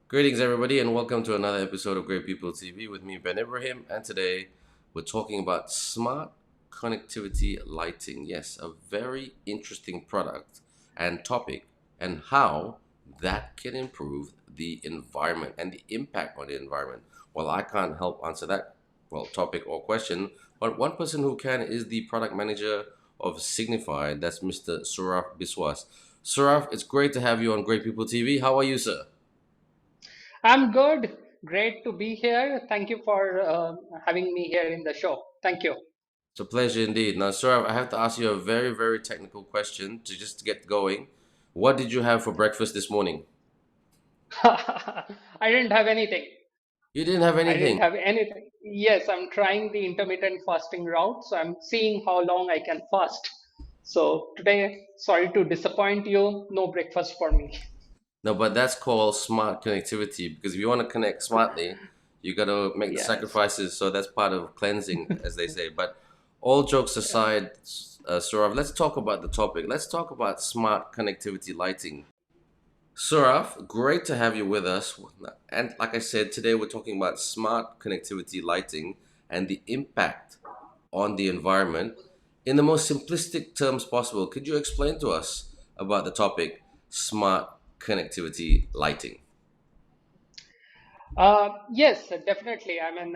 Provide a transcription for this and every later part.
Greetings, everybody, and welcome to another episode of Great People TV with me, Ben Ibrahim. And today we're talking about smart connectivity lighting. Yes, a very interesting product and topic, and how that can improve the environment and the impact on the environment. Well, I can't help answer that topic or question, but one person who can is the product manager of Signify. That's Mr. Sourav Biswas. Sourav, it's great to have you on Great People TV. How are you, sir? I'm good. Great to be here. Thank you for having me here in the show. Thank you. It's a pleasure indeed. Now, sir, I have to ask you a very, very technical question to just get going. What did you have for breakfast this morning? I didn't have anything. You didn't have I didn't anything. have anything. Yes, I'm trying the intermittent fasting route, so I'm seeing how long I can fast. So today, sorry to disappoint you, no breakfast for me. No, but that's called smart connectivity because if you want to connect smartly, you got to make the Yes. sacrifices. So that's part of cleansing, as they say. But all jokes aside, Saurav, let's talk about the topic. Let's talk about smart connectivity lighting. Suraf, great to have you with us. And like I said, today we're talking about smart connectivity lighting and the impact on the environment. In the most simplistic terms possible, could you explain to us about the topic smart connectivity lighting? Yes, definitely. I mean,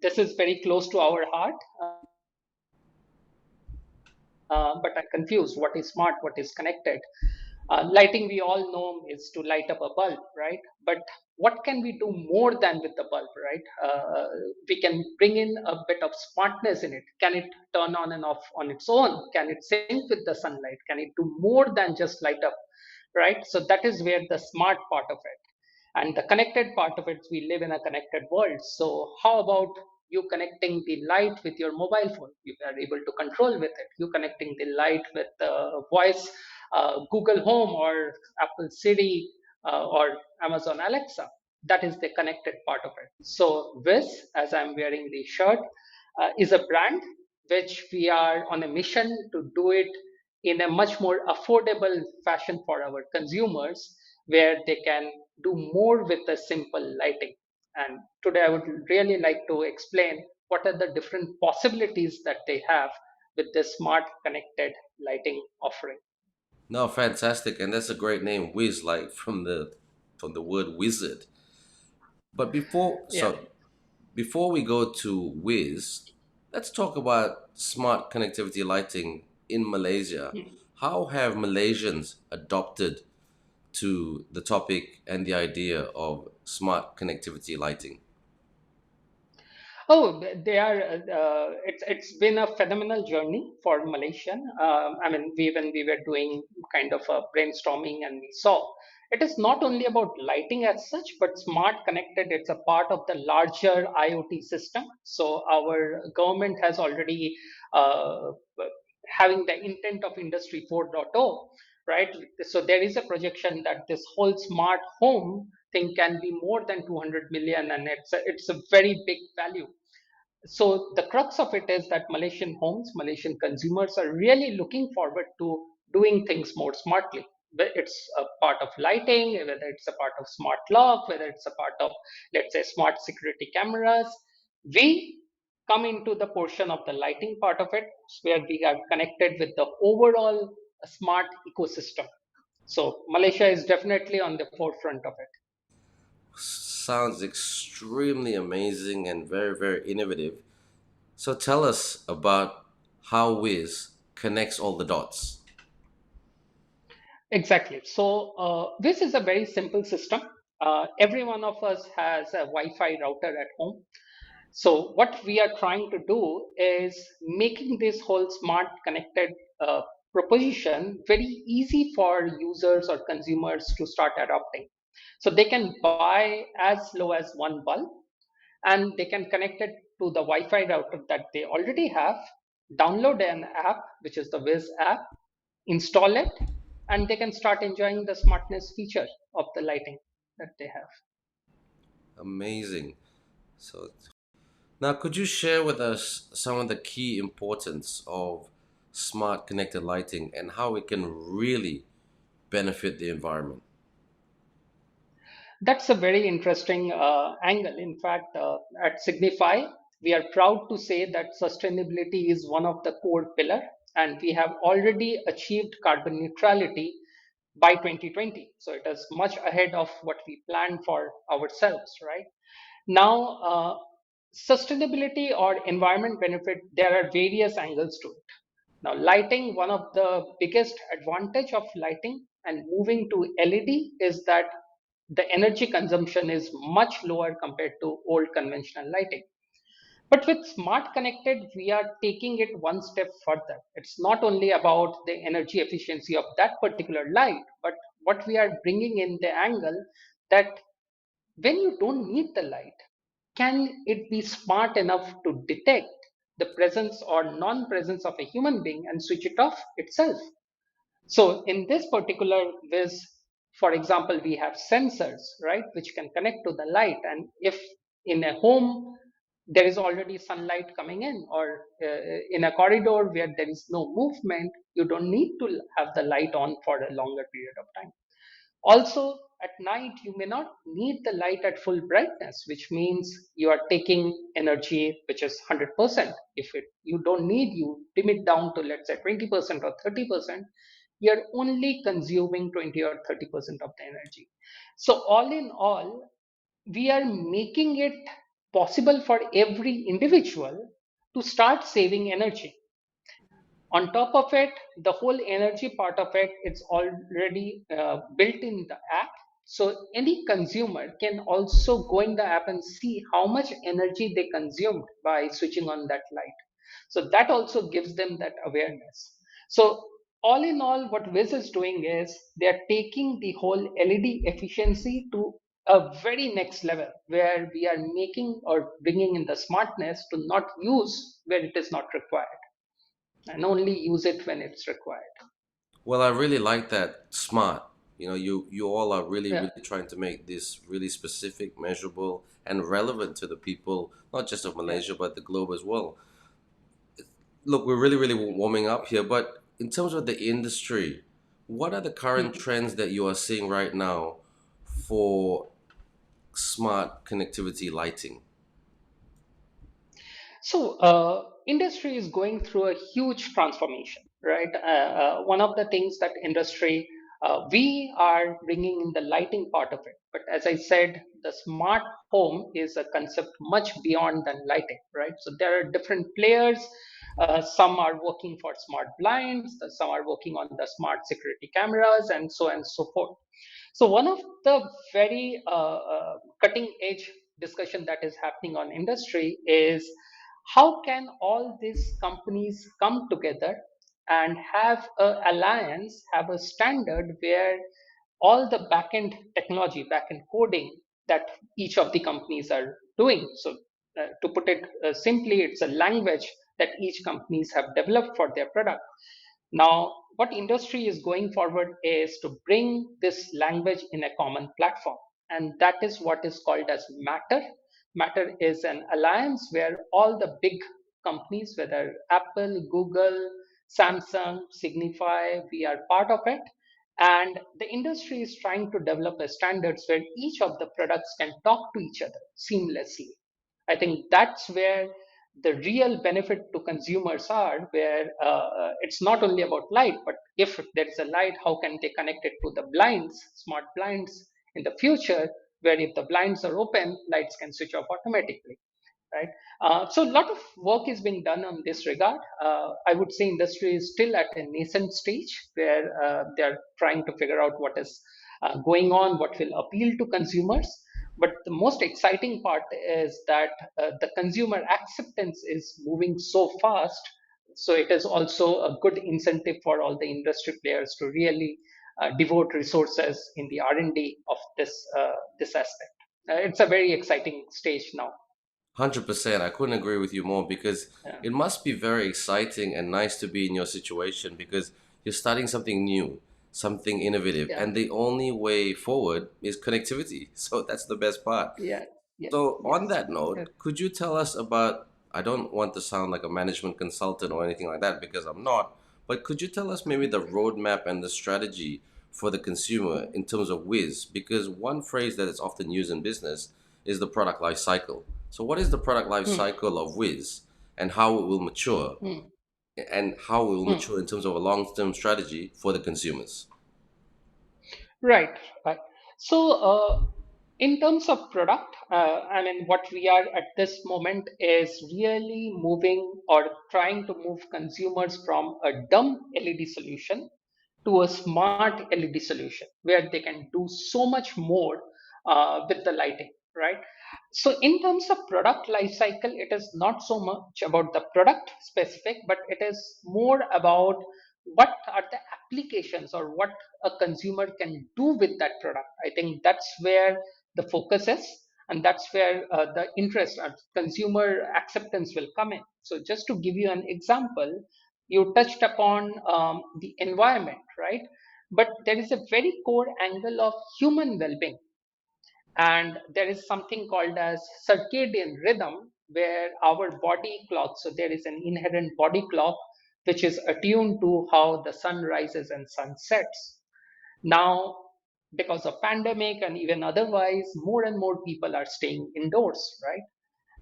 this is very close to our heart. But I'm confused. What is smart? What is connected? Lighting, we all know, is to light up a bulb, right? But what can we do more than with the bulb, right? We can bring in a bit of smartness in it. Can it turn on and off on its own? Can it sync with the sunlight? Can it do more than just light up, right? So that is where the smart part of it. And the connected part of it, we live in a connected world. So how about you connecting the light with your mobile phone? You are able to control with it. You connecting the light with voice, Google Home or Apple Siri or Amazon Alexa. That is the connected part of it. So WiZ, as I'm wearing the shirt, is a brand which we are on a mission to do it in a much more affordable fashion for our consumers, where they can do more with a simple lighting. And today I would really like to explain what are the different possibilities that they have with this smart connected lighting offering. No, fantastic, and that's a great name, Wiz, like from the word wizard. But Yeah. before we go to Wiz, let's talk about smart connectivity lighting in Malaysia. How have Malaysians adopted to the topic and the idea of smart connectivity lighting? Oh, they are. It's been a phenomenal journey for Malaysian. I mean, when we were doing kind of a brainstorming, and we saw it is not only about lighting as such, but smart connected. It's a part of the larger IoT system. So our government has already having the intent of Industry 4.0, right? So there is a projection that this whole smart home thing can be more than 200 million, and it's a very big value. So the crux of it is that Malaysian homes, Malaysian consumers are really looking forward to doing things more smartly. It's a part of lighting, whether it's a part of smart lock, whether it's a part of, let's say, smart security cameras. We come into the portion of the lighting part of it, where we are connected with the overall smart ecosystem. So Malaysia is definitely on the forefront of it. Sounds extremely amazing and very, very innovative. So tell us about how Wiz connects all the dots. Exactly. So this is a very simple system. Every one of us has a Wi-Fi router at home. So what we are trying to do is making this whole smart connected proposition very easy for users or consumers to start adopting. So they can buy as low as one bulb, and they can connect it to the Wi-Fi router that they already have, download an app, which is the WiZ app, install it, and they can start enjoying the smartness feature of the lighting that they have. Amazing. So now could you share with us some of the key importance of smart connected lighting and how it can really benefit the environment? That's a very interesting angle. In fact, at Signify, we are proud to say that sustainability is one of the core pillar, and we have already achieved carbon neutrality by 2020. So it is much ahead of what we planned for ourselves, right? Now, sustainability or environment benefit, there are various angles to it. Now, lighting, one of the biggest advantage of lighting and moving to LED is that the energy consumption is much lower compared to old conventional lighting. But with smart connected, we are taking it one step further. It's not only about the energy efficiency of that particular light, but what we are bringing in the angle that when you don't need the light, can it be smart enough to detect the presence or non presence of a human being and switch it off itself? So in this particular WiZ, for example, we have sensors, right, which can connect to the light. And if in a home there is already sunlight coming in, or in a corridor where there is no movement, you don't need to have the light on for a longer period of time. Also, at night, you may not need the light at full brightness, which means you are taking energy which is 100%. If you don't need, you dim it down to, let's say, 20% or 30%, you're only consuming 20 or 30% of the energy. So, all in all, we are making it possible for every individual to start saving energy. On top of it, the whole energy part of it, it's already built in the app. So any consumer can also go in the app and see how much energy they consumed by switching on that light. So that also gives them that awareness. So all in all, what WiZ is doing is they're taking the whole LED efficiency to a very next level, where we are making or bringing in the smartness to not use where it is not required and only use it when it's required. Well, I really like that smart. You all are really, Yeah, really trying to make this really specific, measurable, and relevant to the people, not just of yeah. Malaysia, but the globe as well. Look, we're really, really warming up here, but in terms of the industry, what are the current Mhm. trends that you are seeing right now for smart connectivity lighting? So, industry is going through a huge transformation, right? One of the things that industry we are bringing in the lighting part of it, but as I said, the smart home is a concept much beyond than lighting, right? So there are different players. Some are working for smart blinds, some are working on the smart security cameras, and so on and so forth. So one of the very cutting edge discussion that is happening on industry is how can all these companies come together and have a alliance, have a standard where all the backend technology, backend coding that each of the companies are doing. So to put it simply, it's a language that each companies have developed for their product. Now, what industry is going forward is to bring this language in a common platform, and that is what is called as Matter. Matter is an alliance where all the big companies, whether Apple, Google, Samsung, Signify, we are part of it. And the industry is trying to develop a standards where each of the products can talk to each other seamlessly. I think that's where the real benefit to consumers are, where it's not only about light, but if there is a light, how can they connect it to the blinds, smart blinds in the future, where if the blinds are open, lights can switch off automatically, right? So a lot of work is being done on this regard. I would say industry is still at a nascent stage where they're trying to figure out what is going on, what will appeal to consumers. But the most exciting part is that the consumer acceptance is moving so fast. So it is also a good incentive for all the industry players to really devote resources in the R&D of this aspect. It's a very exciting stage now. 100%. I couldn't agree with you more because Yeah. it must be very exciting and nice to be in your situation because you're starting something new, something innovative, Yeah, and the only way forward is connectivity. So that's the best part. yeah, yeah, So, on yes. that note, could you tell us about? I don't want to sound like a management consultant or anything like that because I'm not, but could you tell us maybe the roadmap and the strategy for the consumer in terms of WiZ? Because one phrase that is often used in business is the product life cycle. So, what is the product life Hmm. cycle of WiZ and how it will mature, Hmm. and how it will Hmm. mature in terms of a long term strategy for the consumers? Right, right. So, in terms of product, I mean, what we are at this moment is really moving or trying to move consumers from a dumb LED solution to a smart LED solution where they can do so much more with the lighting, right? So, in terms of product life cycle, it is not so much about the product specific, but it is more about what are the applications or what a consumer can do with that product. I think that's where the focus is, and that's where the interest and consumer acceptance will come in. So, just to give you an example, you touched upon the environment, right? But there is a very core angle of human well-being, and there is something called as circadian rhythm where our body clock, so there is an inherent body clock which is attuned to how the sun rises and sun sets. Now, because of pandemic and even otherwise, more and more people are staying indoors, right?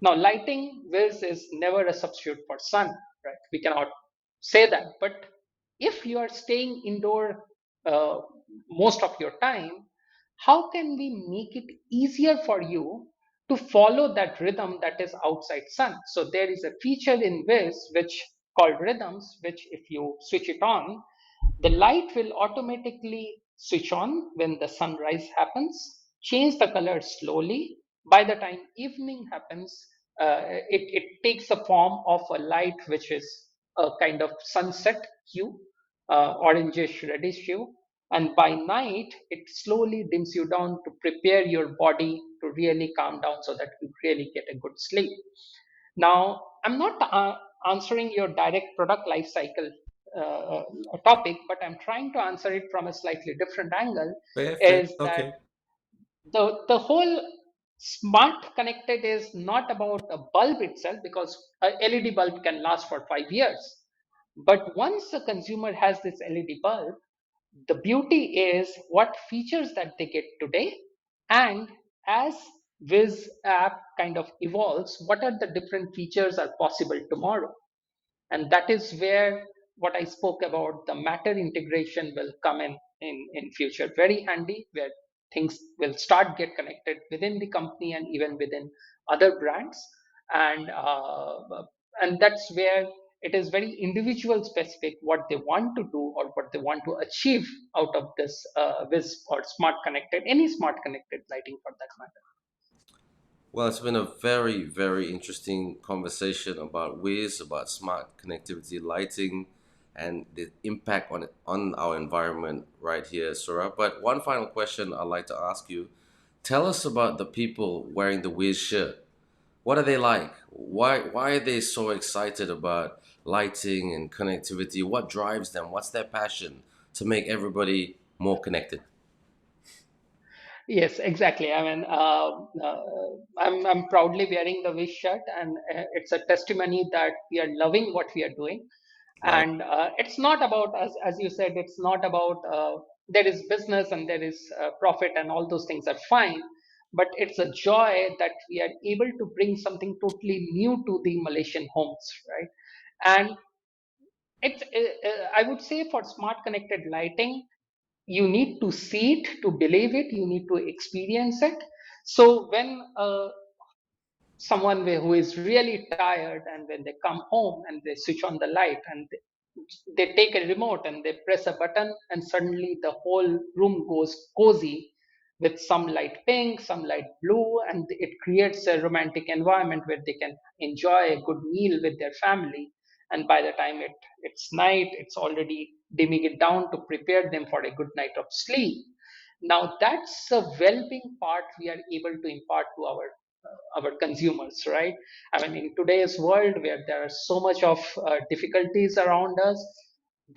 Now, lighting whiz is never a substitute for sun, right? We cannot say that. But if you are staying indoor uh, most of your time, how can we make it easier for you to follow that rhythm that is outside sun? So there is a feature in Wiz which called rhythms, which if you switch it on, the light will automatically switch on when the sunrise happens, change the color slowly. By the time evening happens, it takes the form of a light which is a kind of sunset hue, orangish reddish hue. And by night, it slowly dims you down to prepare your body to really calm down so that you really get a good sleep. Now, I'm not answering your direct product life cycle uh, topic, but I'm trying to answer it from a slightly different angle. Fair, fair. Is that Okay. the whole smart connected is not about a bulb itself, because a LED bulb can last for 5 years. But once the consumer has this LED bulb, the beauty is what features that they get today, and as Wiz app kind of evolves, what are the different features are possible tomorrow. And that is where what I spoke about, the matter integration will come in future very handy, where things will start get connected within the company and even within other brands. And uh, and that's where it is very individual specific what they want to do or what they want to achieve out of this Wiz or smart connected, any smart connected lighting for that matter. Well, it's been a very, very interesting conversation about WiZ, about smart connectivity, lighting, and the impact on our environment right here, Sora. But one final question I'd like to ask you: tell us about the people wearing the WiZ shirt. What are they like? Why are they so excited about lighting and connectivity? What drives them? What's their passion to make everybody more connected? Yes, exactly. I mean, I'm proudly wearing the Wish shirt, and it's a testimony that we are loving what we are doing. Right. And it's not about, as you said, it's not about there is business and there is profit and all those things are fine, but it's a joy that we are able to bring something totally new to the Malaysian homes, right? And it's I would say for smart connected lighting, you need to see it to believe it, you need to experience it. So when someone who is really tired, and when they come home and they switch on the light and they take a remote and they press a button, and suddenly the whole room goes cozy with some light pink, some light blue, and it creates a romantic environment where they can enjoy a good meal with their family. And by the time it's night, it's already dimming it down to prepare them for a good night of sleep. Now that's a well-being part we are able to impart to our consumers, right? I mean, in today's world where there are so much of difficulties around us,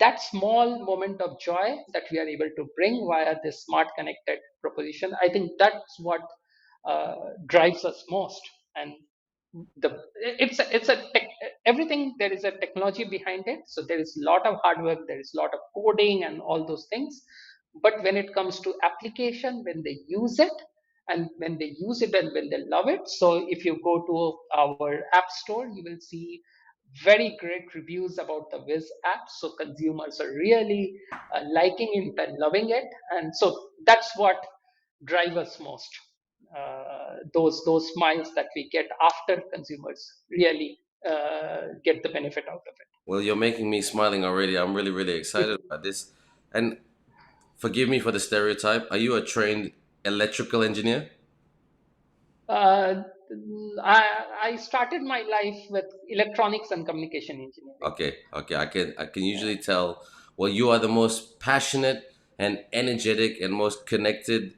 that small moment of joy that we are able to bring via this smart connected proposition, I think that's what drives us most. And the it's a tech, everything, there is a technology behind it, so there is a lot of hard work, there is a lot of coding and all those things. But when it comes to application, when they use it, and when they use it and when they love it, so if you go to our app store, you will see very great reviews about the WiZ app. So consumers are really liking it and loving it, and so that's what drives us most. Those smiles that we get after consumers really get the benefit out of Well, you're making me smiling already. I'm really, really excited about this. And forgive me for the stereotype. Are you a trained electrical engineer? Uh, I started my life with electronics and communication engineering. Okay, okay. I can usually tell. Well, you are the most passionate and energetic and most connected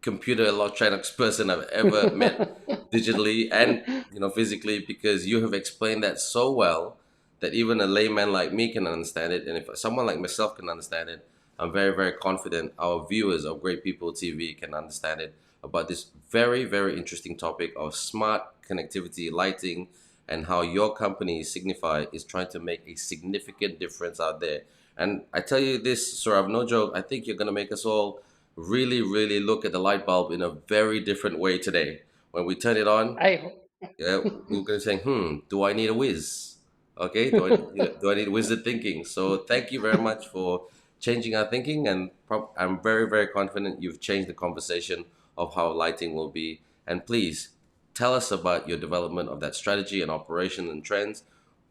computer electronics person I've ever met digitally and physically, because you have explained that so well that even a layman like me can understand it, and if someone like myself can understand it, I'm very, very confident our viewers of Great People TV can understand it, about this very, very interesting topic of smart connectivity lighting, and how your company Signify is trying to make a significant difference out there. And I tell you this, Saurav, no joke, I think you're going to make us all really, really look at the light bulb in a very different way today. When we turn it on, I hope. yeah, we're going to say, do I need a whiz? Okay, do I need wizard thinking? So thank you very much for changing our thinking, and I'm very, very confident you've changed the conversation of how lighting will be. And please tell us about your development of that strategy and operation and trends.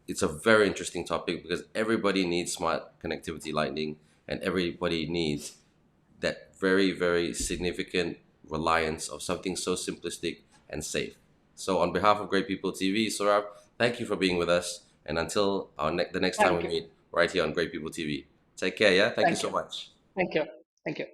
It's a very interesting topic because everybody needs smart connectivity lighting, and everybody needs that very, very significant reliance of something so simplistic and safe. So, on behalf of Great People TV, Saurabh, thank you for being with us. And until the next time we Thank you. meet right here on Great People TV, take care. Yeah, thank you Thank so you. much. Thank you. Thank you.